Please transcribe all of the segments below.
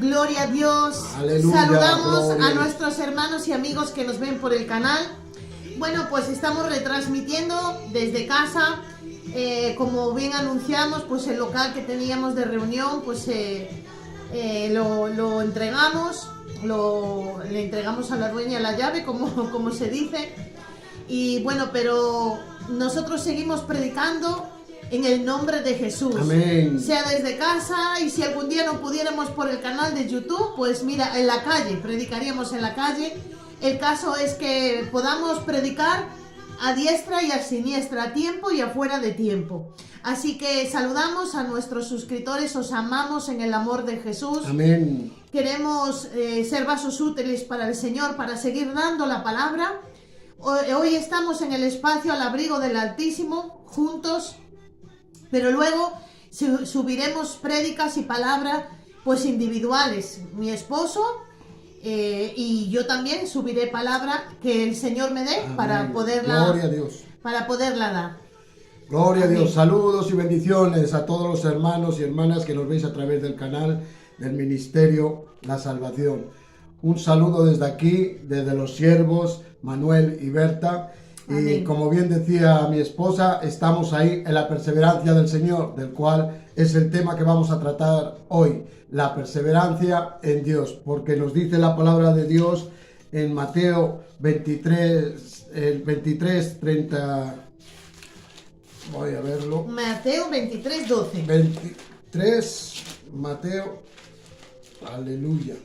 Gloria a Dios. Aleluya, Saludamos gloria. a nuestros hermanos y amigos que nos ven por el canal. Bueno, pues estamos retransmitiendo desde casa. Como bien anunciamos, pues el local que teníamos de reunión, pues lo entregamos. Le entregamos a la dueña la llave, como se dice. Y bueno, pero nosotros seguimos predicando en el nombre de Jesús. Amén. Sea desde casa, y si algún día no pudiéramos por el canal de YouTube, pues mira, en la calle, predicaríamos en la calle. El caso es que podamos predicar a diestra y a siniestra, a tiempo y a fuera de tiempo. Así que saludamos a nuestros suscriptores, os amamos en el amor de Jesús. Amén. Queremos ser vasos útiles para el Señor, para seguir dando la palabra. Hoy estamos en el espacio al abrigo del Altísimo, juntos, pero luego subiremos prédicas y palabras pues individuales. Mi esposo y yo también subiré palabra que el Señor me dé. Amén. Para poderla, Gloria a Dios. para poderla dar. Gloria Amén. a Dios. Saludos y bendiciones a todos los hermanos y hermanas que nos veis a través del canal del Ministerio La Salvación. Un saludo desde aquí, desde los siervos Manuel y Berta. Amén. Y como bien decía mi esposa, estamos ahí en la perseverancia del Señor, del cual es el tema que vamos a tratar hoy, la perseverancia en Dios, porque nos dice la palabra de Dios en Mateo 23, el 23, 30, voy a verlo, Mateo 23, 12. 23, Mateo, aleluya,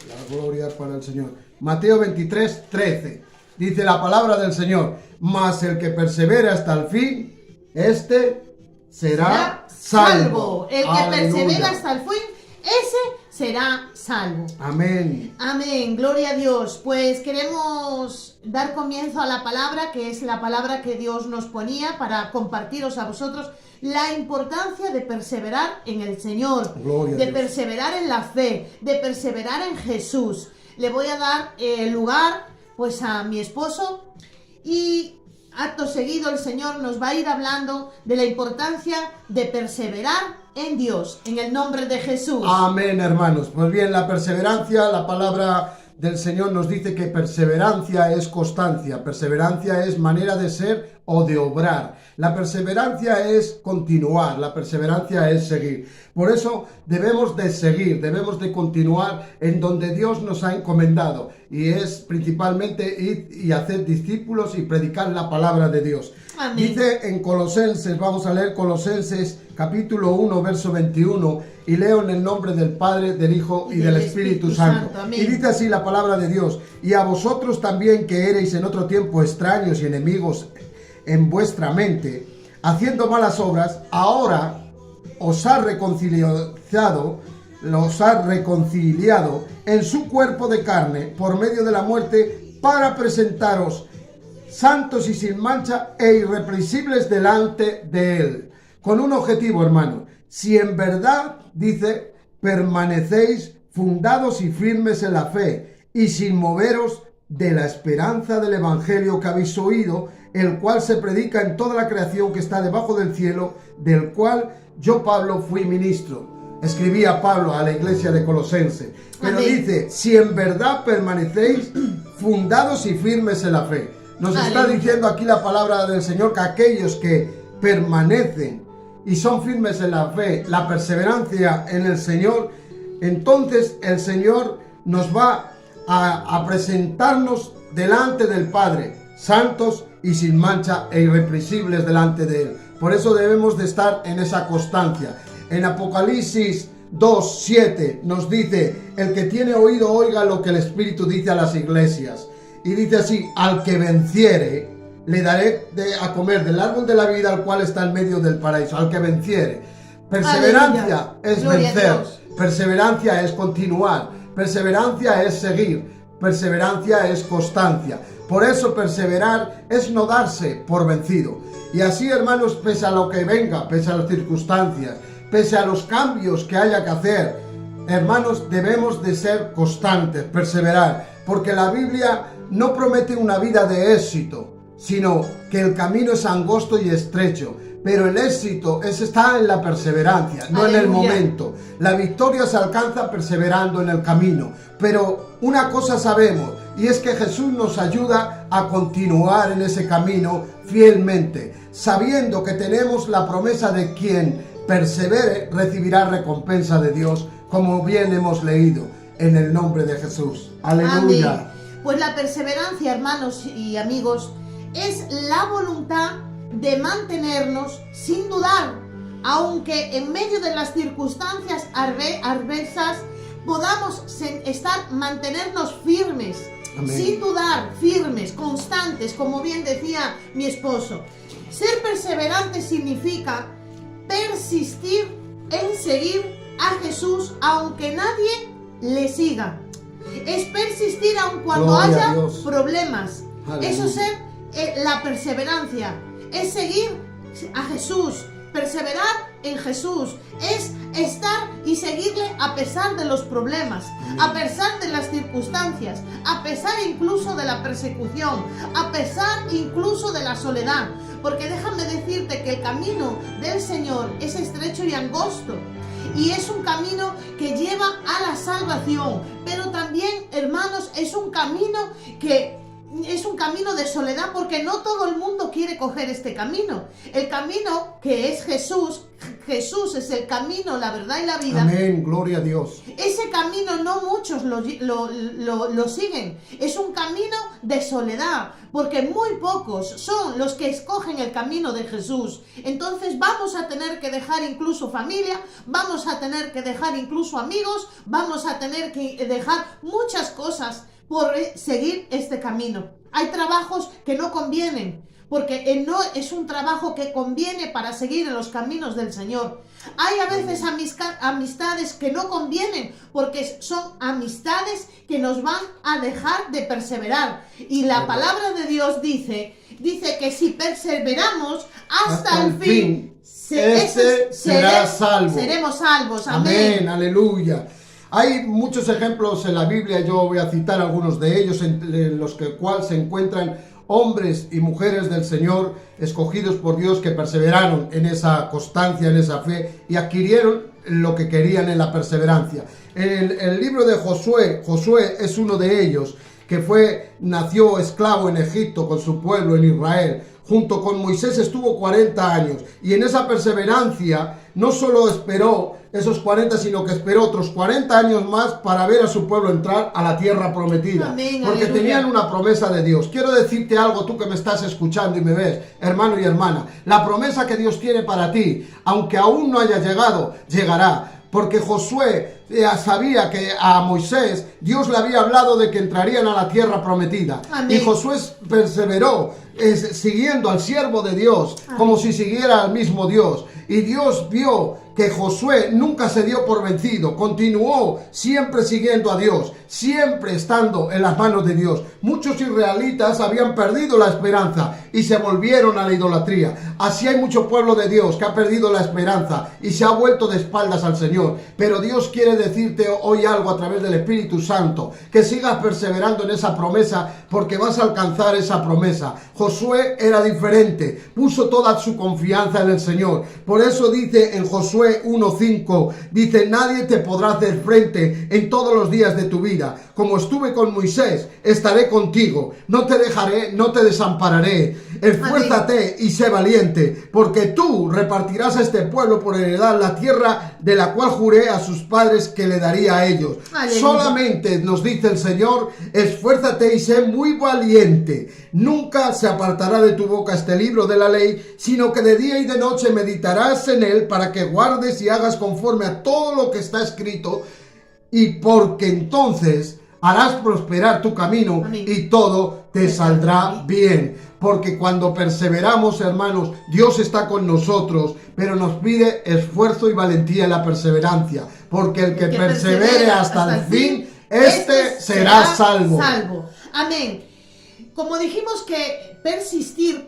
la gloria para el Señor. Mateo 23, 13. Dice la palabra del Señor: mas el que persevera hasta el fin, este será salvo. El que Aleluya. persevera hasta el fin, ese será salvo. Amén. Amén, gloria a Dios. Pues queremos dar comienzo a la palabra, que es la palabra que Dios nos ponía para compartiros a vosotros la importancia de perseverar en el Señor, Gloria a de Dios. perseverar en la fe, de perseverar en Jesús. Le voy a dar lugar pues a mi esposo, y acto seguido el Señor nos va a ir hablando de la importancia de perseverar en Dios, en el nombre de Jesús. Amén, hermanos. Pues bien, la perseverancia, la palabra del Señor nos dice que perseverancia es constancia, perseverancia es manera de ser o de obrar. La perseverancia es continuar, la perseverancia es seguir. Por eso debemos de seguir, debemos de continuar en donde Dios nos ha encomendado, y es principalmente ir y hacer discípulos y predicar la palabra de Dios. Amén. Dice en Colosenses, vamos a leer Colosenses capítulo 1, verso 21, y leo en el nombre del Padre, del Hijo y del Espíritu Santo. Amén. Y dice así la palabra de Dios: y a vosotros también, que erais en otro tiempo extraños y enemigos en vuestra mente, haciendo malas obras, ahora os ha reconciliado en su cuerpo de carne por medio de la muerte, para presentaros santos y sin mancha e irreprensibles delante de Él. Con un objetivo, hermano: si en verdad, dice, permanecéis fundados y firmes en la fe, y sin moveros de la esperanza del Evangelio que habéis oído, el cual se predica en toda la creación que está debajo del cielo, del cual yo, Pablo, fui ministro. Escribía Pablo a la iglesia de Colosense. Pero Amén. dice: si en verdad permanecéis fundados y firmes en la fe. Nos está Aleluya. diciendo aquí la palabra del Señor que aquellos que permanecen y son firmes en la fe, la perseverancia en el Señor, entonces el Señor nos va a presentarnos delante del Padre, santos y sin mancha e irreprensibles delante de Él. Por eso debemos de estar en esa constancia. En Apocalipsis 2:7 nos dice: el que tiene oído oiga lo que el Espíritu dice a las iglesias. Y dice así: al que venciere, le daré a comer del árbol de la vida, al cual está en medio del paraíso. Al que venciere. Perseverancia Aleluya. es Gloria a vencer. Dios. Perseverancia es continuar. Perseverancia es seguir. Perseverancia es constancia. Por eso perseverar es no darse por vencido. Y así, hermanos, pese a lo que venga, pese a las circunstancias, pese a los cambios que haya que hacer, hermanos, debemos de ser constantes, perseverar, porque la Biblia no promete una vida de éxito, sino que el camino es angosto y estrecho. pero el éxito está en la perseverancia, no en el Aleluya. momento. La victoria se alcanza perseverando en el camino. Pero una cosa sabemos, y es que Jesús nos ayuda a continuar en ese camino fielmente, sabiendo que tenemos la promesa de quien persevere recibirá recompensa de Dios, como bien hemos leído, en el nombre de Jesús. Aleluya. Amén. Pues la perseverancia, hermanos y amigos, es la voluntad de mantenernos sin dudar, aunque en medio de las circunstancias adversas podamos mantenernos firmes, Amén. sin dudar, firmes, constantes, como bien decía mi esposo. Ser perseverante significa persistir en seguir a Jesús aunque nadie le siga. Es persistir aun cuando Gloria a haya Dios. problemas. Aleluya. Eso es la perseverancia. Es seguir a Jesús, perseverar en Jesús. Es estar y seguirle a pesar de los problemas, a pesar de las circunstancias, a pesar incluso de la persecución, a pesar incluso de la soledad. Porque déjame decirte que el camino del Señor es estrecho y angosto. Y es un camino que lleva a la salvación. Pero también, hermanos, es un camino de soledad, porque no todo el mundo quiere coger este camino. El camino que es Jesús es el camino, la verdad y la vida. Amén, gloria a Dios. Ese camino no muchos lo siguen. Es un camino de soledad, porque muy pocos son los que escogen el camino de Jesús. Entonces vamos a tener que dejar incluso familia, vamos a tener que dejar incluso amigos, vamos a tener que dejar muchas cosas por seguir este camino. Hay trabajos que no convienen, porque no es un trabajo que conviene para seguir en los caminos del Señor. Hay a veces amistades que no convienen, porque son amistades que nos van a dejar de perseverar. Y la palabra de Dios dice que si perseveramos hasta el fin, será salvo. Seremos salvos. Amén, aleluya. Hay muchos ejemplos en la Biblia, yo voy a citar algunos de ellos, en los cuales se encuentran hombres y mujeres del Señor, escogidos por Dios, que perseveraron en esa constancia, en esa fe, y adquirieron lo que querían en la perseverancia. En el libro de Josué es uno de ellos, que nació esclavo en Egipto con su pueblo en Israel. Junto con Moisés estuvo 40 años, y en esa perseverancia no solo esperó esos 40, sino que esperó otros 40 años más para ver a su pueblo entrar a la tierra prometida. Amén, porque aleluya. tenían una promesa de Dios. Quiero decirte algo, tú que me estás escuchando y me ves, hermano y hermana. La promesa que Dios tiene para ti, aunque aún no haya llegado, llegará. Porque Josué sabía que a Moisés Dios le había hablado de que entrarían a la tierra prometida. Amén. Y Josué perseveró siguiendo al siervo de Dios, como si siguiera al mismo Dios. Y Dios vio que Josué nunca se dio por vencido, continuó siempre siguiendo a Dios, siempre estando en las manos de Dios. Muchos israelitas habían perdido la esperanza y se volvieron a la idolatría. Así hay mucho pueblo de Dios que ha perdido la esperanza y se ha vuelto de espaldas al Señor. Pero Dios quiere decirte hoy algo a través del Espíritu Santo, que sigas perseverando en esa promesa, porque vas a alcanzar esa promesa. Josué era diferente, puso toda su confianza en el Señor. Por eso dice en Josué 1:5, dice: nadie te podrá hacer frente en todos los días de tu vida. Como estuve con Moisés, estaré contigo. No te dejaré, no te desampararé. Esfuérzate y sé valiente, porque tú repartirás a este pueblo por heredad la tierra de la cual juré a sus padres que le daría a ellos. Aleluya. Solamente, nos dice el Señor, esfuérzate y sé muy valiente. Nunca se apartará de tu boca este libro de la ley, sino que de día y de noche meditarás en él, para que guardes y hagas conforme a todo lo que está escrito, y porque entonces harás prosperar tu camino. Amén. Y todo te saldrá bien. Porque cuando perseveramos, hermanos, Dios está con nosotros, pero nos pide esfuerzo y valentía en la perseverancia. Porque el que persevere hasta el fin, este será salvo. Amén. Como dijimos que persistir,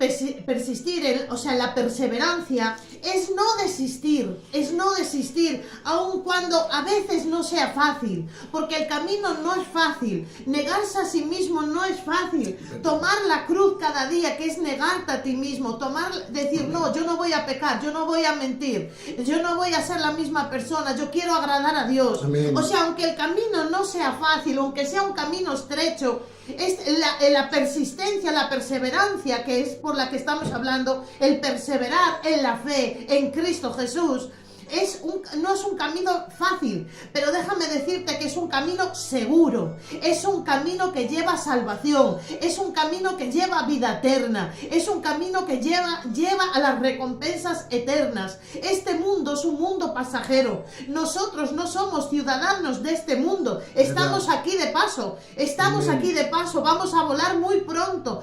o sea, la perseverancia es no desistir, aun cuando a veces no sea fácil, porque el camino no es fácil, negarse a sí mismo no es fácil, tomar la cruz cada día, que es negarte a ti mismo, decir, no, yo no voy a pecar, yo no voy a mentir, yo no voy a ser la misma persona, yo quiero agradar a Dios. Amén. O sea, aunque el camino no sea fácil, aunque sea un camino estrecho, es la persistencia, la perseverancia, que es por la que estamos hablando, el perseverar en la fe en Cristo Jesús, no es un camino fácil, pero déjame decirte que es un camino seguro, es un camino que lleva salvación, es un camino que lleva vida eterna, es un camino que lleva a las recompensas eternas. Este mundo es un mundo pasajero, nosotros no somos ciudadanos de este mundo, estamos aquí de paso, vamos a volar muy pronto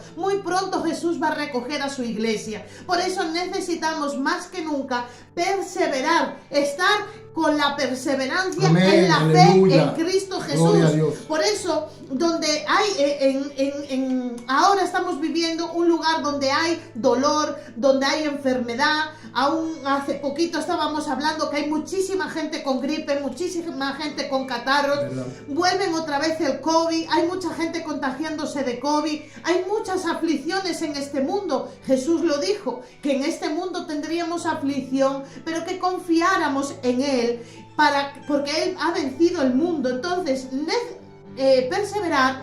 Jesús va a recoger a su iglesia. Por eso necesitamos más que nunca perseverar, estar con la perseverancia. Amén, en la aleluya. Fe en Cristo Jesús. Por eso, donde hay, ahora estamos viviendo un lugar donde hay dolor, donde hay enfermedad. Aún hace poquito estábamos hablando que hay muchísima gente con gripe, muchísima gente con catarros, vuelven otra vez el COVID, hay mucha gente contagiándose de COVID, hay muchas aflicciones en este mundo. Jesús lo dijo, que en este mundo tendríamos aflicción, pero que confiáramos en Él, porque Él ha vencido el mundo. Entonces, perseverar,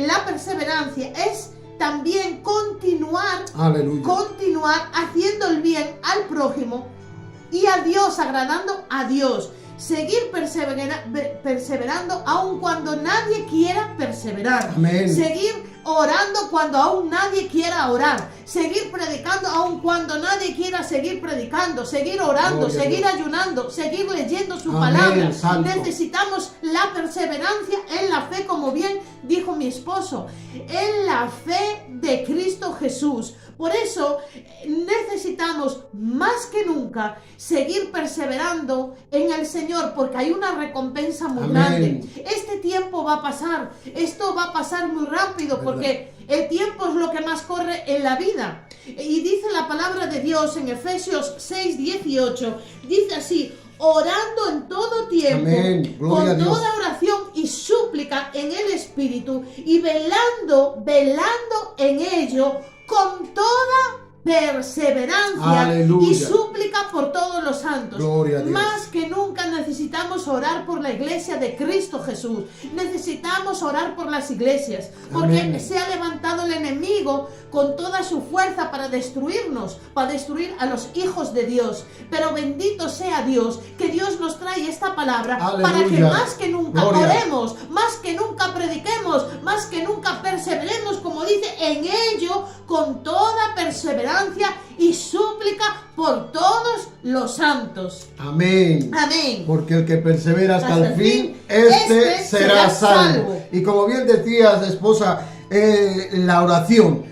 la perseverancia es también continuar haciendo el bien al prójimo y a Dios, agradando a Dios. Seguir perseverando aun cuando nadie quiera perseverar. Amén. Seguir orando cuando aún nadie quiera orar. Seguir predicando aun cuando nadie quiera seguir predicando. Seguir orando, seguir ayunando, seguir leyendo su palabra. Santo. Necesitamos la perseverancia en la fe, como bien dijo mi esposo, en la fe de Cristo Jesús. Por eso necesitamos más que nunca seguir perseverando en el Señor, porque hay una recompensa muy grande. Este tiempo va a pasar, esto va a pasar muy rápido, porque el tiempo es lo que más corre en la vida. Y dice la palabra de Dios en Efesios 6:18, dice así: orando en todo tiempo, con toda oración y súplica en el Espíritu, y velando en ello con toda perseverancia. Aleluya. Y súplica por todos los santos. Más que nunca necesitamos orar por la iglesia de Cristo Jesús. Necesitamos orar por las iglesias, porque se ha levantado el enemigo con toda su fuerza para destruirnos, para destruir a los hijos de Dios. Pero bendito sea Dios, que Dios nos trae esta palabra. Aleluya. Para que más que nunca oremos, más que nunca prediquemos, más que nunca perseveremos, como dice, en ello con toda perseverancia y súplica por todos los santos. Amén. Porque el que persevera hasta el fin, este será salvo. Y como bien decías, esposa, la oración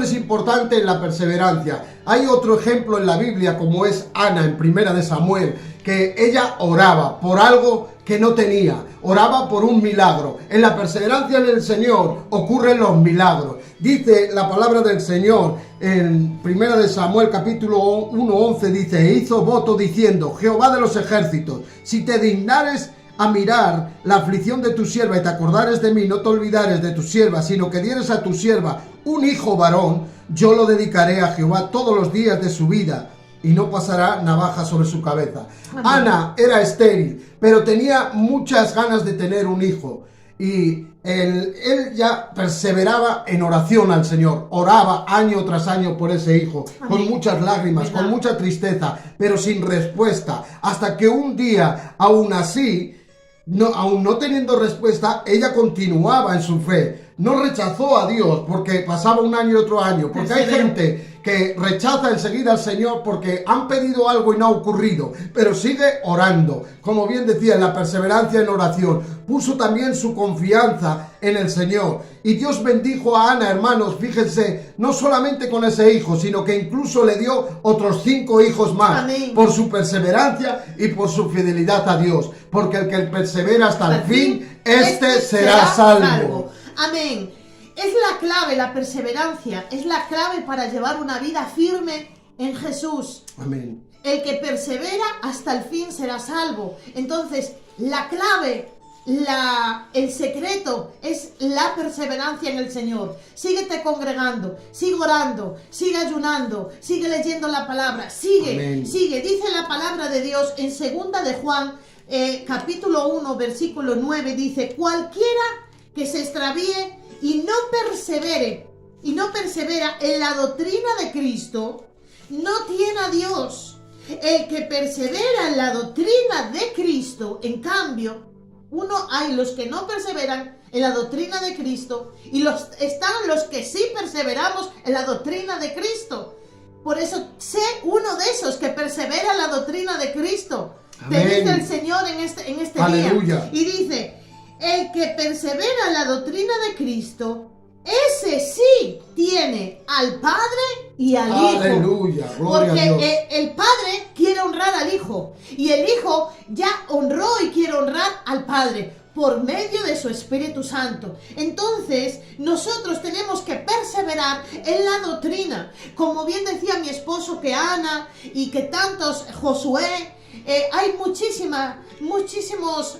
es importante en la perseverancia. Hay otro ejemplo en la Biblia, como es Ana en Primera de Samuel, que ella oraba por algo que no tenía, oraba por un milagro. En la perseverancia en el Señor ocurren los milagros. Dice la palabra del Señor en Primera de Samuel capítulo 1:11, dice: e hizo voto diciendo: Jehová de los ejércitos, si te dignares a mirar la aflicción de tu sierva y te acordares de mí, no te olvidares de tu sierva, sino que dieres a tu sierva un hijo varón, yo lo dedicaré a Jehová todos los días de su vida, y no pasará navaja sobre su cabeza. Amén. Ana era estéril, pero tenía muchas ganas de tener un hijo. Y él ya perseveraba en oración al Señor, oraba año tras año por ese hijo. Amén. Con muchas lágrimas, con mucha tristeza, pero sin respuesta, hasta que un día, aún así, aún no teniendo respuesta, ella continuaba en su fe. No rechazó a Dios porque pasaba un año y otro año, porque hay gente que rechaza enseguida al Señor porque han pedido algo y no ha ocurrido, pero sigue orando. Como bien decía, en la perseverancia en oración, puso también su confianza en el Señor. Y Dios bendijo a Ana, hermanos, fíjense, no solamente con ese hijo, sino que incluso le dio otros 5 hijos más. Amén. Por su perseverancia y por su fidelidad a Dios. Porque el que persevera hasta el fin, este será salvo. Amén. Es la clave, la perseverancia, es la clave para llevar una vida firme en Jesús. Amén. El que persevera hasta el fin será salvo. Entonces, la clave, el secreto es la perseverancia en el Señor. Síguete congregando, sigue orando, sigue ayunando, sigue leyendo la palabra, sigue, Amén. sigue. Dice la palabra de Dios en 2 de Juan, capítulo 1, versículo 9, dice: cualquiera que se extravíe y no persevera en la doctrina de Cristo, no tiene a Dios. El que persevera en la doctrina de Cristo, en cambio, hay los que no perseveran en la doctrina de Cristo y están los que sí perseveramos en la doctrina de Cristo. Por eso, sé uno de esos que persevera en la doctrina de Cristo. Amén. Te dice el Señor en este Aleluya. día. Y dice: el que persevera en la doctrina de Cristo, ese sí tiene al Padre y al Hijo. Aleluya, gloria a Dios. Porque el Padre quiere honrar al Hijo y el Hijo ya honró y quiere honrar al Padre por medio de su Espíritu Santo. Entonces, nosotros tenemos que perseverar en la doctrina. Como bien decía mi esposo, que Ana y que tantos, Josué, hay muchísimos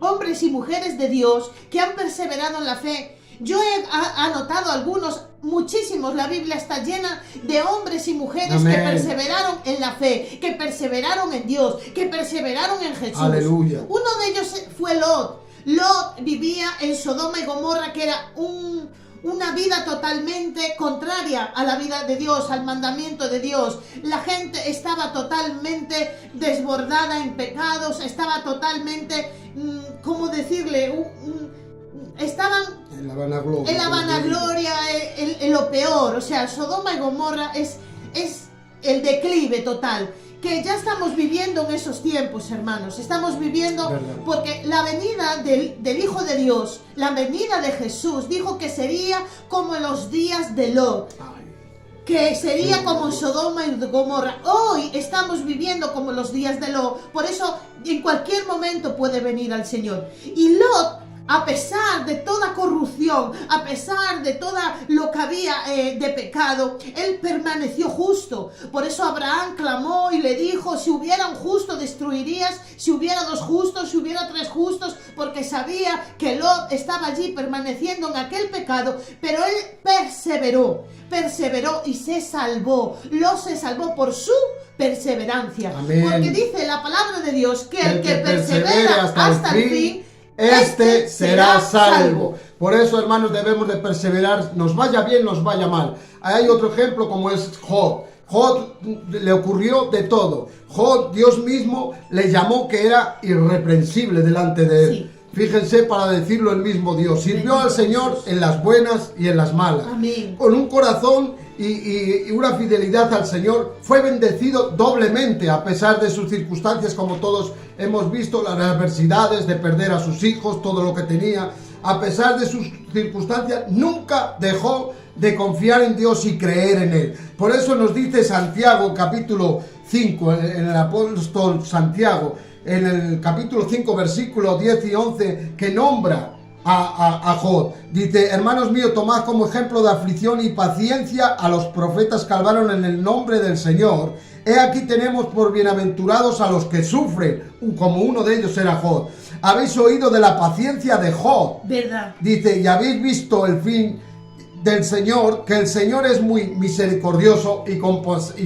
hombres y mujeres de Dios que han perseverado en la fe. Yo he anotado algunos, muchísimos. La Biblia está llena de hombres y mujeres Amén. que perseveraron en la fe, que perseveraron en Dios, que perseveraron en Jesús. Aleluya. Uno de ellos fue Lot. Lot vivía en Sodoma y Gomorra, que era una vida totalmente contraria a la vida de Dios, al mandamiento de Dios. La gente estaba totalmente desbordada en pecados, estaba totalmente, ¿cómo decirle? Estaban en la vanagloria, en lo peor. O sea, Sodoma y Gomorra es el declive total, que ya estamos viviendo en esos tiempos, hermanos. Estamos viviendo, ¿verdad? Porque la venida del Hijo de Dios, la venida de Jesús, dijo que sería como en los días de Lot, que sería como en Sodoma y Gomorra. Hoy estamos viviendo como en los días de Lot. Por eso en cualquier momento puede venir al Señor. Y Lot, a pesar de toda corrupción, a pesar de todo lo que había de pecado, él permaneció justo. Por eso Abraham clamó y le dijo: si hubiera un justo destruirías, si hubiera 2 justos, si hubiera 3 justos, porque sabía que Lot estaba allí permaneciendo en aquel pecado. Pero él perseveró y se salvó. Lot se salvó por su perseverancia. Amén. Porque dice la palabra de Dios que el que persevera hasta el fin, este será salvo. Por eso, hermanos, debemos de perseverar, nos vaya bien, nos vaya mal. Hay otro ejemplo como es Job. Job le ocurrió de todo. Job, Dios mismo le llamó que era irreprensible delante de él. Sí. Fíjense, para decirlo el mismo Dios. Sirvió al Señor en las buenas y en las malas. Amén. Con un corazón y una fidelidad al Señor, fue bendecido doblemente a pesar de sus circunstancias, como todos hemos visto, las adversidades de perder a sus hijos, todo lo que tenía. A pesar de sus circunstancias, nunca dejó de confiar en Dios y creer en Él. Por eso nos dice Santiago, capítulo 5, en el apóstol Santiago, en el capítulo 5, versículos 10 y 11, que nombra a Job. Dice: hermanos míos, tomad como ejemplo de aflicción y paciencia a los profetas que hablaron en el nombre del Señor. He aquí tenemos por bienaventurados a los que sufren, como uno de ellos era Job. Habéis oído de la paciencia de Job. ¿Verdad? Dice: y habéis visto el fin del Señor, que el Señor es muy misericordioso y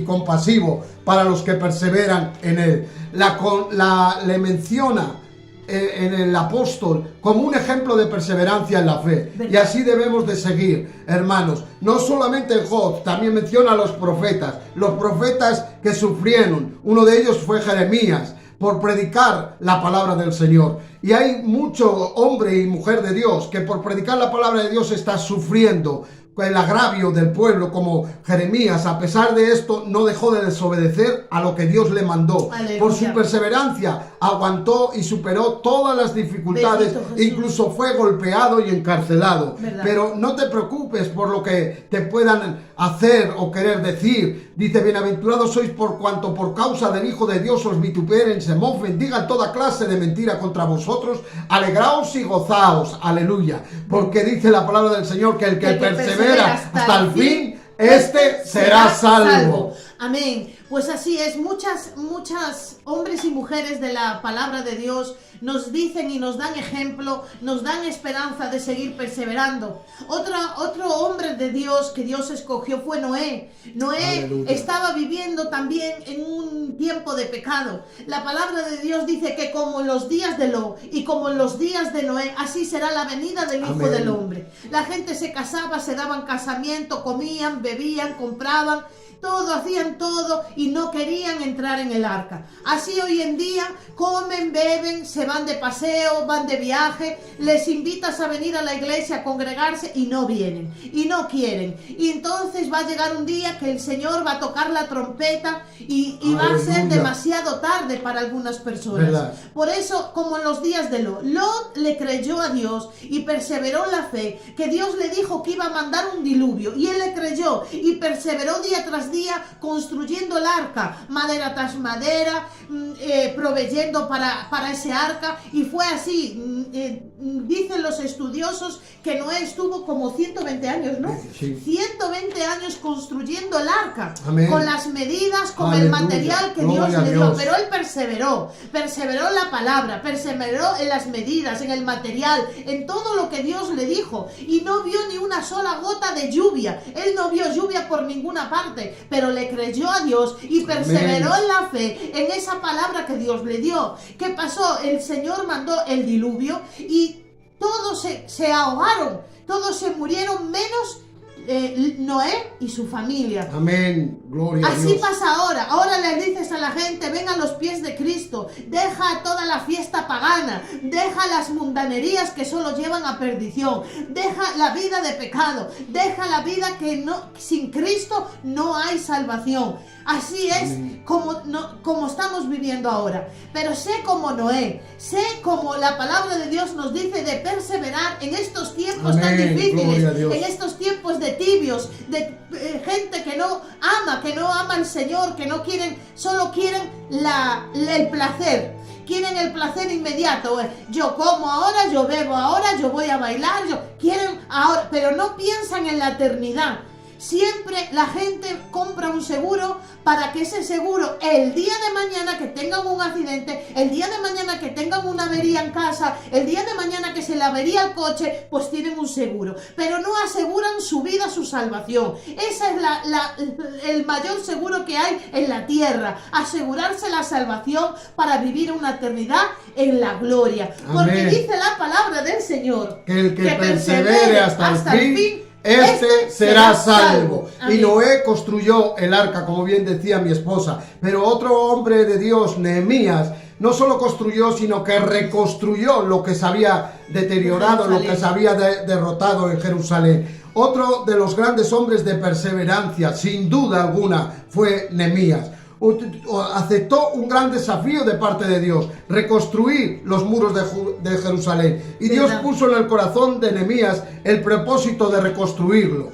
compasivo para los que perseveran en Él. Le menciona en el apóstol como un ejemplo de perseverancia en la fe. ¿Verdad? Y así debemos de seguir, hermanos. No solamente en Job, también menciona a los profetas que sufrieron. Uno de ellos fue Jeremías, por predicar la palabra del Señor. Y hay mucho hombre y mujer de Dios que por predicar la palabra de Dios está sufriendo el agravio del pueblo, como Jeremías, a pesar de esto, no dejó de desobedecer a lo que Dios le mandó. Aleluya. Por su perseverancia, aguantó y superó todas las dificultades, incluso fue golpeado y encarcelado. ¿Verdad? Pero no te preocupes por lo que te puedan hacer o querer decir. Dice, bienaventurados sois por cuanto por causa del Hijo de Dios os vituperen, se mofen, digan toda clase de mentira contra vosotros, alegraos y gozaos, aleluya, porque dice la palabra del Señor que el que persevera hasta el fin, este será salvo. Amén. Pues así es, muchas hombres y mujeres de la palabra de Dios nos dicen y nos dan ejemplo, nos dan esperanza de seguir perseverando. Otro hombre de Dios que Dios escogió fue Noé. Noé Aleluya. estaba viviendo también en un tiempo de pecado. La palabra de Dios dice que como en los días de Lot y como en los días de Noé, así será la venida del Hijo Amén. del Hombre. La gente se casaba, se daban casamiento, comían, bebían, compraban, todo, hacían todo y no querían entrar en el arca. Así hoy en día comen, beben, se van de paseo, van de viaje, les invitas a venir a la iglesia a congregarse y no vienen, y no quieren. Y entonces va a llegar un día que el Señor va a tocar la trompeta y va a ser Aleluya. demasiado tarde para algunas personas. ¿Verdad? Por eso, como en los días de Lot, Lot le creyó a Dios y perseveró en la fe, que Dios le dijo que iba a mandar un diluvio, y él le creyó y perseveró día tras día construyendo el arca, madera tras madera, proveyendo para ese arca, y fue así. Dicen los estudiosos que Noé estuvo como 120 años, ¿no? Sí. 120 años construyendo el arca. Amén. Con las medidas, con Aleluya. el material que Gloria Dios a le dio, Dios. pero él perseveró en la palabra, perseveró en las medidas, en el material, en todo lo que Dios le dijo, y no vio ni una sola gota de lluvia. Él no vio lluvia por ninguna parte, pero le creyó a Dios y perseveró Amén. en la fe, en esa palabra que Dios le dio. ¿Qué pasó? El Señor mandó el diluvio y todos se ahogaron, todos se murieron, menos Noé y su familia. Amén, gloria a Así Dios. pasa ahora. Ahora le dices a la gente, ven a los pies de Cristo, deja toda la fiesta pagana, deja las mundanerías que solo llevan a perdición, deja la vida de pecado, deja la vida que no, sin Cristo no hay salvación. Así es como estamos viviendo ahora. Pero sé como Noé, sé como la palabra de Dios nos dice de perseverar en estos tiempos tan Amén, difíciles, gloria a Dios. en estos tiempos de tibios, de gente que no ama al Señor, que no quieren, solo quieren el placer. Quieren el placer inmediato. Yo como ahora, yo bebo ahora, yo voy a bailar, quieren ahora, pero no piensan en la eternidad. Siempre la gente compra un seguro para que ese seguro, el día de mañana que tengan un accidente, el día de mañana que tengan una avería en casa, el día de mañana que se le avería el coche, pues tienen un seguro. Pero no aseguran su vida, su salvación. Ese es el mayor seguro que hay en la tierra. Asegurarse la salvación para vivir una eternidad en la gloria. Porque Amén. dice la palabra del Señor Que el que persevere hasta el fin, este será salvo. Amén. Y Noé construyó el arca, como bien decía mi esposa. Pero otro hombre de Dios, Nehemías, no solo construyó, sino que reconstruyó lo que se había deteriorado, lo que se había derrotado en Jerusalén. Otro de los grandes hombres de perseverancia, sin duda alguna, fue Nehemías. Aceptó un gran desafío de parte de Dios, reconstruir los muros de Jerusalén, y Dios puso en el corazón de Nehemías el propósito de reconstruirlo,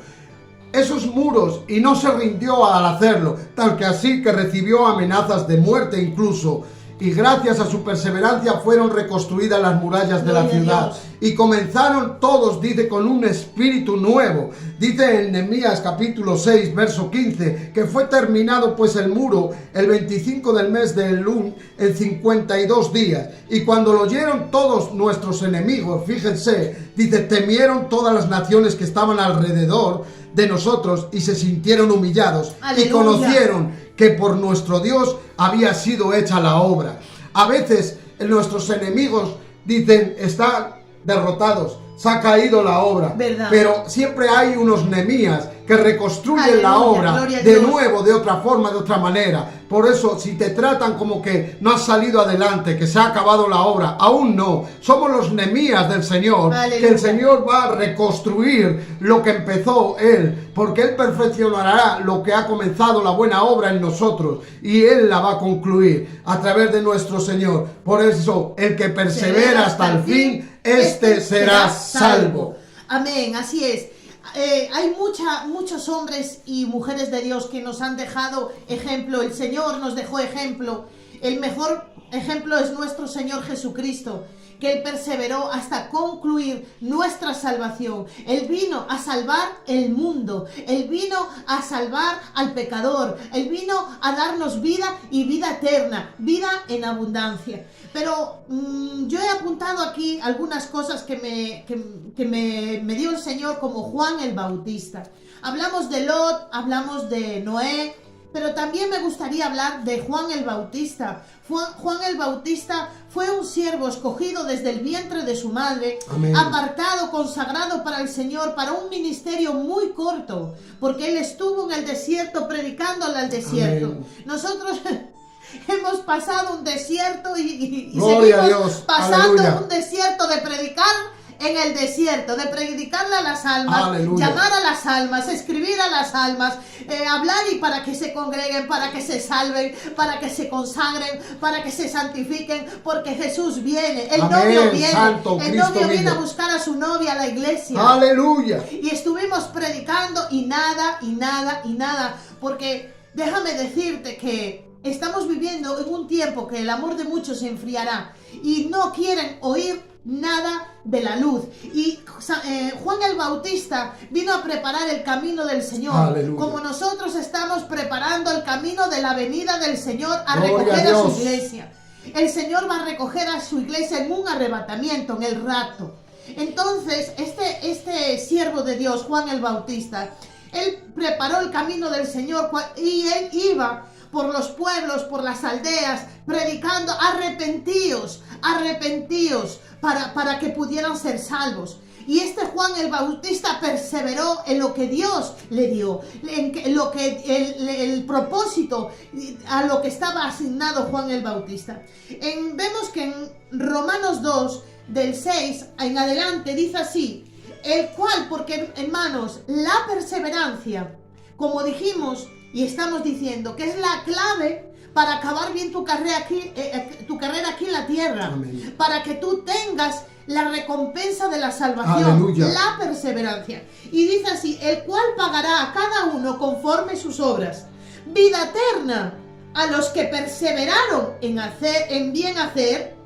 esos muros, y no se rindió al hacerlo, tal que así que recibió amenazas de muerte incluso, y gracias a su perseverancia fueron reconstruidas las murallas de la ciudad. Y comenzaron todos, dice, con un espíritu nuevo. Dice en Nehemías capítulo 6, verso 15, que fue terminado pues el muro el 25 del mes de Elul en 52 días. Y cuando lo oyeron todos nuestros enemigos, fíjense, dice, temieron todas las naciones que estaban alrededor de nosotros y se sintieron humillados. Aleluya. Y conocieron que por nuestro Dios había sido hecha la obra. A veces nuestros enemigos dicen, están derrotados, se ha caído la obra. ¿Verdad? Pero siempre hay unos Nehemías que reconstruyen la Aleluya, obra gloria a de Dios. nuevo, de otra forma, de otra manera. Por eso, si te tratan como que no has salido adelante, que se ha acabado la obra, aún no. Somos los Nehemías del Señor, Aleluya. que el Señor va a reconstruir lo que empezó Él, porque Él perfeccionará lo que ha comenzado, la buena obra en nosotros, y Él la va a concluir a través de nuestro Señor. Por eso, el que persevera hasta el fin, este será salvo. Amén, así es. Hay muchos hombres y mujeres de Dios que nos han dejado ejemplo. El Señor nos dejó ejemplo. El mejor ejemplo es nuestro Señor Jesucristo, que Él perseveró hasta concluir nuestra salvación. Él vino a salvar el mundo. Él vino a salvar al pecador. Él vino a darnos vida y vida eterna, vida en abundancia. Pero yo he apuntado aquí algunas cosas que me dio el Señor, como Juan el Bautista. Hablamos de Lot, hablamos de Noé, pero también me gustaría hablar de Juan el Bautista. Juan el Bautista fue un siervo escogido desde el vientre de su madre, Amén. apartado, consagrado para el Señor, para un ministerio muy corto, porque él estuvo en el desierto predicándole al desierto. Amén. Nosotros hemos pasado un desierto y Gloria a seguimos Dios. pasando Aleluya. un desierto de predicar en el desierto, de predicarle a las almas, Aleluya. llamar a las almas, escribir a las almas, hablar y para que se congreguen, para que se salven, para que se consagren, para que se santifiquen, porque Jesús viene, el Amén. novio viene, Santo el Cristo novio viene a vive. buscar a su novia a la iglesia. Aleluya. Y estuvimos predicando y nada, porque déjame decirte que estamos viviendo en un tiempo que el amor de muchos se enfriará y no quieren oír nada de la luz. Y Juan el Bautista vino a preparar el camino del Señor. Aleluya. Como nosotros estamos preparando el camino de la venida del Señor a Gloria recoger a a su Dios. iglesia. El Señor va a recoger a su iglesia en un arrebatamiento, en el rapto. Entonces, este siervo de Dios, Juan el Bautista, él preparó el camino del Señor y él iba por los pueblos, por las aldeas, predicando: arrepentíos, arrepentíos, para que pudieran ser salvos. Y este Juan el Bautista perseveró en lo que Dios le dio, en lo que el propósito, a lo que estaba asignado Juan el Bautista. Vemos que en Romanos 2, del 6 en adelante, dice así: el cual, porque hermanos, la perseverancia, como dijimos y estamos diciendo, que es la clave para acabar bien tu carrera aquí en la tierra. Amén. Para que tú tengas la recompensa de la salvación. Aleluya. La perseverancia. Y dice así: el cual pagará a cada uno conforme sus obras, vida eterna a los que perseveraron en bien hacer,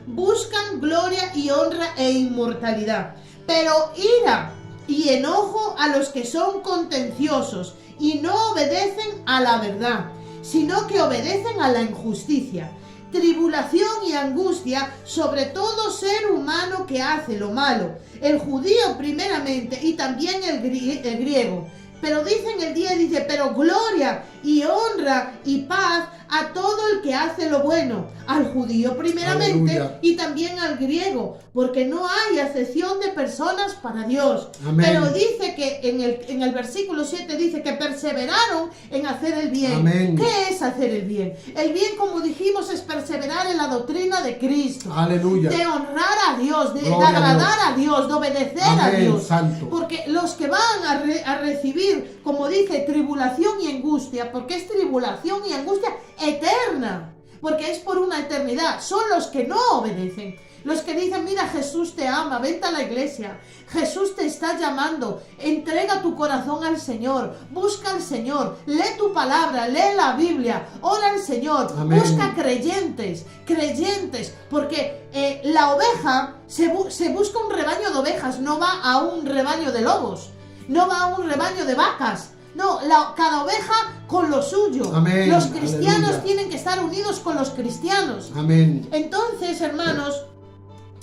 buscan gloria y honra e inmortalidad, pero ira y enojo a los que son contenciosos y no obedecen a la verdad, sino que obedecen a la injusticia, tribulación y angustia sobre todo ser humano que hace lo malo, el judío primeramente y también el griego. Pero dice en el 10, dice: pero gloria y honra y paz a todo el que hace lo bueno, al judío primeramente. Aleluya. Y también al griego, porque no hay acepción de personas para Dios. Amén. Pero dice que en el versículo 7 dice que perseveraron en hacer el bien. Amén. ¿Qué es hacer el bien? El bien, como dijimos, es perseverar en la doctrina de Cristo. Aleluya. De honrar a Dios, de Gloria a agradar a Dios, de obedecer a Amén, Dios. santo. Porque los que van a recibir, como dice, tribulación y angustia, porque es tribulación y angustia eterna, porque es por una eternidad, son los que no obedecen. Los que dicen: mira, Jesús te ama, vente a la iglesia, Jesús te está llamando, entrega tu corazón al Señor, busca al Señor, lee tu palabra, lee la Biblia, ora al Señor. Amén. Busca creyentes, porque la oveja se busca un rebaño de ovejas, no va a un rebaño de lobos, no va a un rebaño de vacas. No, cada oveja con lo suyo. Amén. Los cristianos Aleluya. tienen que estar unidos con los cristianos. Amén. Entonces, hermanos,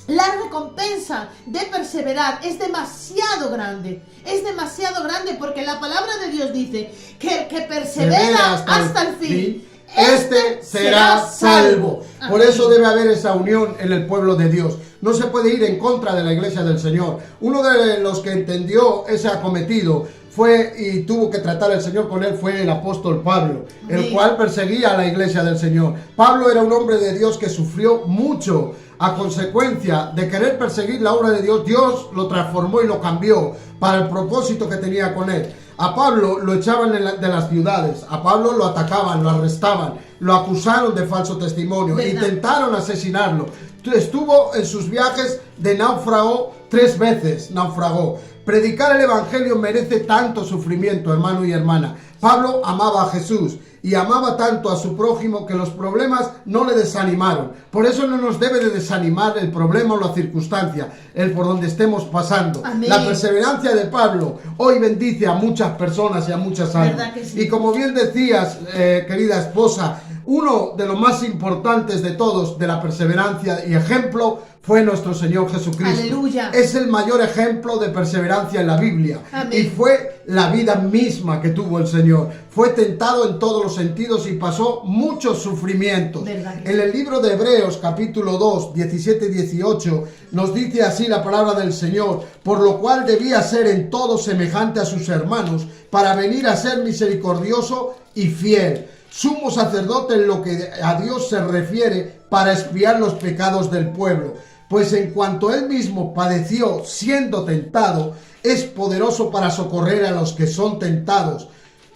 la recompensa de perseverar es demasiado grande. Es demasiado grande, porque la palabra de Dios dice que el que persevera hasta el fin, este será salvo. Por eso debe haber esa unión en el pueblo de Dios. no se puede ir en contra de la iglesia del Señor. Uno de los que entendió ese acometido fue y tuvo que tratar el Señor con él fue el apóstol Pablo, el cual perseguía a la iglesia del Señor. Pablo era un hombre de Dios que sufrió mucho a consecuencia de querer perseguir la obra de Dios. Dios lo transformó y lo cambió para el propósito que tenía con él. A Pablo lo echaban de las ciudades, a Pablo lo atacaban, lo arrestaban, lo acusaron de falso testimonio, intentaron asesinarlo. Estuvo en sus viajes de náufrago 3 veces, naufragó. Predicar el evangelio merece tanto sufrimiento, hermano y hermana. Pablo amaba a Jesús y amaba tanto a su prójimo que los problemas no le desanimaron. Por eso no nos debe de desanimar el problema o la circunstancia, el por donde estemos pasando. Amén. La perseverancia de Pablo hoy bendice a muchas personas y a muchas almas. Sí. Y como bien decías, querida esposa, uno de los más importantes de todos de la perseverancia y ejemplo fue nuestro Señor Jesucristo. Aleluya. Es el mayor ejemplo de perseverancia en la Biblia. Amén. Y fue la vida misma que tuvo el Señor. Fue tentado en todos los sentidos y pasó muchos sufrimientos. En el libro de Hebreos, capítulo 2, 17 y 18, nos dice así la palabra del Señor: por lo cual debía ser en todo semejante a sus hermanos, para venir a ser misericordioso y fiel, sumo sacerdote en lo que a Dios se refiere, para expiar los pecados del pueblo. Pues en cuanto él mismo padeció siendo tentado, es poderoso para socorrer a los que son tentados.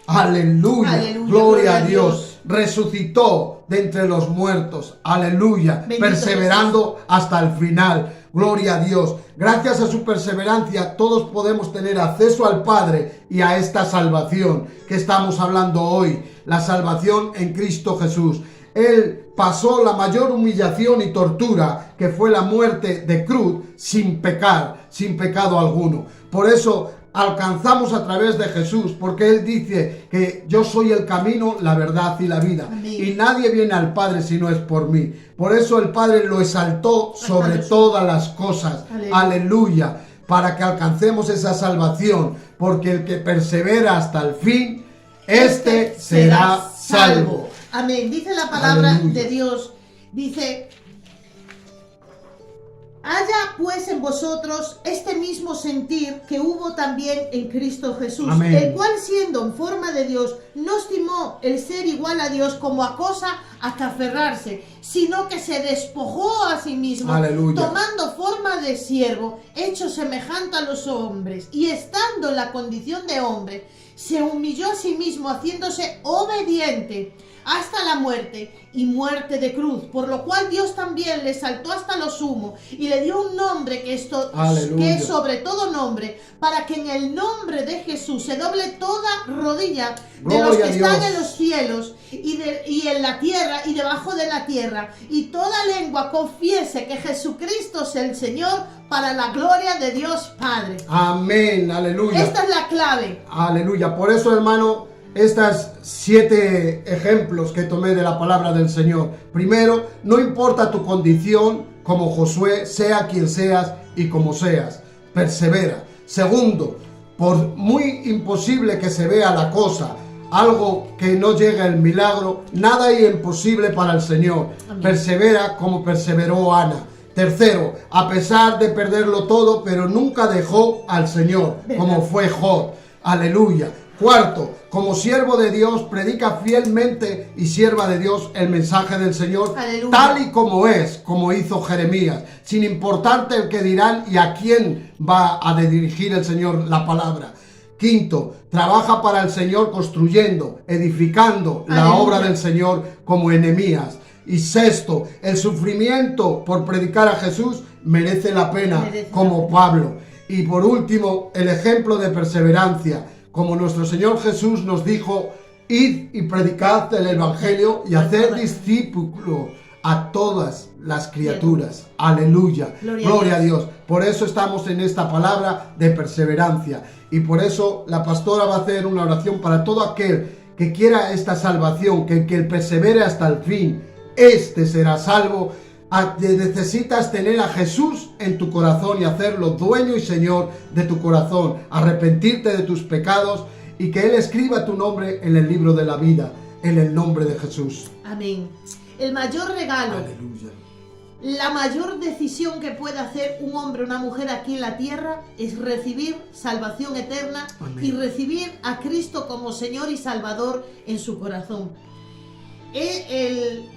Aleluya, Aleluya, gloria a Dios. Resucitó de entre los muertos. Aleluya, bendito perseverando Jesús hasta el final. Gloria a Dios. Gracias a su perseverancia todos podemos tener acceso al Padre y a esta salvación que estamos hablando hoy. La salvación en Cristo Jesús. Él pasó la mayor humillación y tortura, que fue la muerte de cruz, sin pecar, sin pecado alguno. Por eso alcanzamos a través de Jesús, porque Él dice que yo soy el camino, la verdad y la vida. Amén. Y nadie viene al Padre si no es por mí. Por eso el Padre lo exaltó sobre todas las cosas. Aleluya. Para que alcancemos esa salvación, porque el que persevera hasta el fin, este será salvo. Amén. Dice la palabra Aleluya. de Dios, dice: haya pues en vosotros este mismo sentir que hubo también en Cristo Jesús, Amén. El cual, siendo en forma de Dios, no estimó el ser igual a Dios como a cosa a que aferrarse, sino que se despojó a sí mismo, Aleluya. tomando forma de siervo, hecho semejante a los hombres, y estando en la condición de hombre, se humilló a sí mismo, haciéndose obediente hasta la muerte, y muerte de cruz, por lo cual Dios también le exaltó hasta lo sumo y le dio un nombre que es sobre todo nombre, para que en el nombre de Jesús se doble toda rodilla de los que están en los cielos y en la tierra y debajo de la tierra, y toda lengua confiese que Jesucristo es el Señor, para la gloria de Dios Padre. Amén, aleluya. Esta es la clave. Aleluya. Por eso, hermano, estos 7 ejemplos que tomé de la palabra del Señor. Primero, no importa tu condición, como Josué, sea quien seas y como seas, persevera. Segundo, por muy imposible que se vea la cosa, algo que no llega el milagro, nada hay imposible para el Señor. Amén. Persevera como perseveró Ana. Tercero, a pesar de perderlo todo, pero nunca dejó al Señor, como fue Job. Aleluya. Cuarto, como siervo de Dios, predica fielmente y sierva de Dios el mensaje del Señor. Aleluya. Tal y como es, como hizo Jeremías, sin importarte el que dirán y a quién va a dirigir el Señor la palabra. Quinto, trabaja para el Señor construyendo, edificando la obra del Señor como Nehemías. Y sexto, el sufrimiento por predicar a Jesús merece la pena, como Pablo. Y por último, el ejemplo de perseverancia, como nuestro Señor Jesús nos dijo: id y predicad el Evangelio y hacer discípulos a todas las criaturas. Aleluya. Gloria a Dios. Por eso estamos en esta palabra de perseverancia. Y por eso la pastora va a hacer una oración para todo aquel que quiera esta salvación, que persevere hasta el fin, este será salvo. Necesitas tener a Jesús en tu corazón y hacerlo dueño y Señor de tu corazón, arrepentirte de tus pecados y que Él escriba tu nombre en el libro de la vida, en el nombre de Jesús. Amén. El mayor regalo, aleluya, La mayor decisión que puede hacer un hombre o una mujer aquí en la tierra es recibir salvación eterna. Amén. Y recibir a Cristo como Señor y Salvador en su corazón. El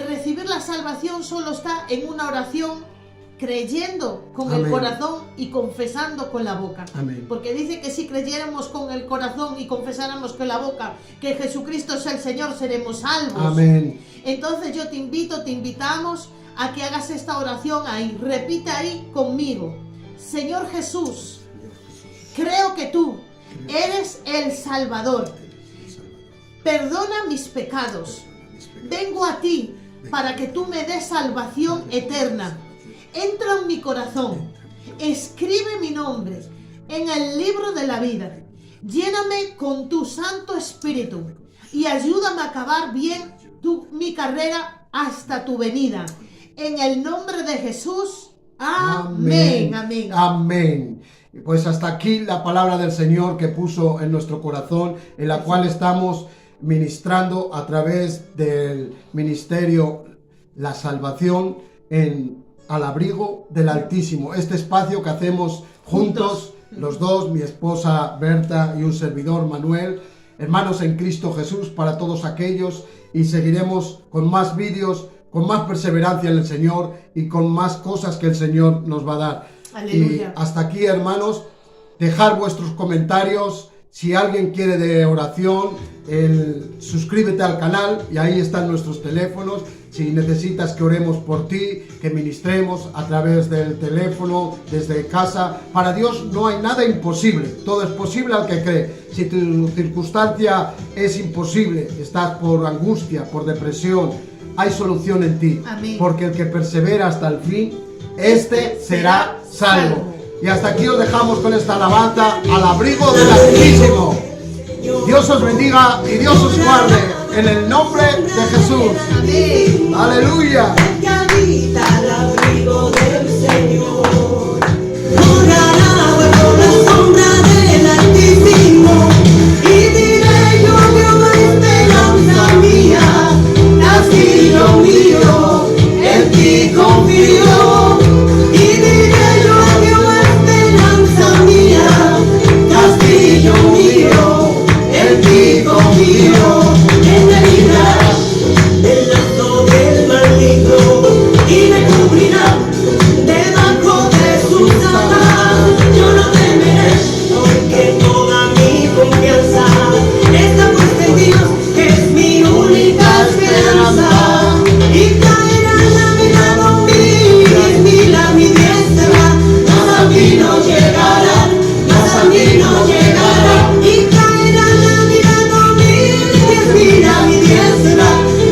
recibir la salvación solo está en una oración, creyendo con Amén. el corazón y confesando con la boca. Amén. Porque dice que si creyéramos con el corazón y confesáramos con la boca que Jesucristo es el Señor, seremos salvos. Amén. Entonces yo te invitamos a que hagas esta oración ahí. Repite ahí conmigo. Señor Jesús, creo que tú eres el Salvador. Perdona mis pecados. Vengo a ti para que tú me des salvación eterna. Entra en mi corazón. Escribe mi nombre en el libro de la vida. Lléname con tu Santo Espíritu y ayúdame a acabar bien mi carrera hasta tu venida. En el nombre de Jesús. Amén. Amén. Amén. Pues hasta aquí la palabra del Señor que puso en nuestro corazón, en la cual estamos ministrando a través del ministerio La Salvación al abrigo del Altísimo. Este espacio que hacemos juntos, los dos, mi esposa Berta y un servidor Manuel, hermanos en Cristo Jesús, para todos aquellos, y seguiremos con más vídeos, con más perseverancia en el Señor y con más cosas que el Señor nos va a dar. Aleluya. Y hasta aquí, hermanos, dejar vuestros comentarios. Si alguien quiere de oración, suscríbete al canal y ahí están nuestros teléfonos. Si necesitas que oremos por ti, que ministremos a través del teléfono, desde casa. Para Dios no hay nada imposible, todo es posible al que cree. Si tu circunstancia es imposible, estás por angustia, por depresión, hay solución en ti. Amén. Porque el que persevera hasta el fin, este será salvo. Y hasta aquí os dejamos con esta alabanza al abrigo del Altísimo. Dios os bendiga y Dios os guarde en el nombre de Jesús. Amén. Aleluya. Que habita al abrigo del Señor, morará bajo la sombra del Altísimo. Y diré yo, Jehová, esperanza mía, castillo mío, en ti confío. Y diré yo, Jehová, esperanza mía, castillo mío, en ti confío. Él me librará del lazo del maligno y me cubrirá debajo de sus alas. Yo no temeré, porque toda mi confianza está puesta en Dios, que es mi única esperanza. Y caerán a mi lado mil, 10,000 a mi diestra, mas a mí no llegarán, mas a mí no llegarán. Y caerán a mi lado mil, 10,000 a mi diestra,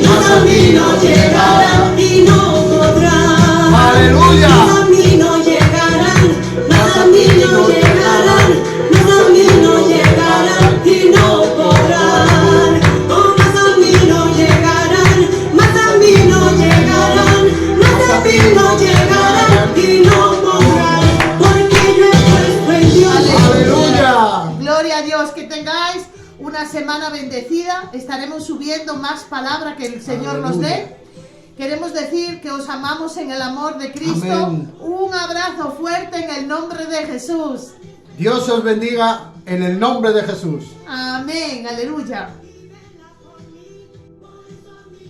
mas a mí no llegarán y no podrán. Aleluya. Mas a mí no llegarán, mas a mí no llegarán, mas a mí no llegarán y no podrán. Oh, mas a mí no llegarán, mas a mí no llegarán, mas a mí no llegarán y no podrán, porque yo he puesto en Dios. Aleluya. Gloria a Dios, que tengáis una semana bendecida. Estaremos subiendo más palabra que el Señor nos dé. Queremos decir que os amamos en el amor de Cristo. Amén. Un abrazo fuerte en el nombre de Jesús. Dios os bendiga en el nombre de Jesús. Amén, aleluya.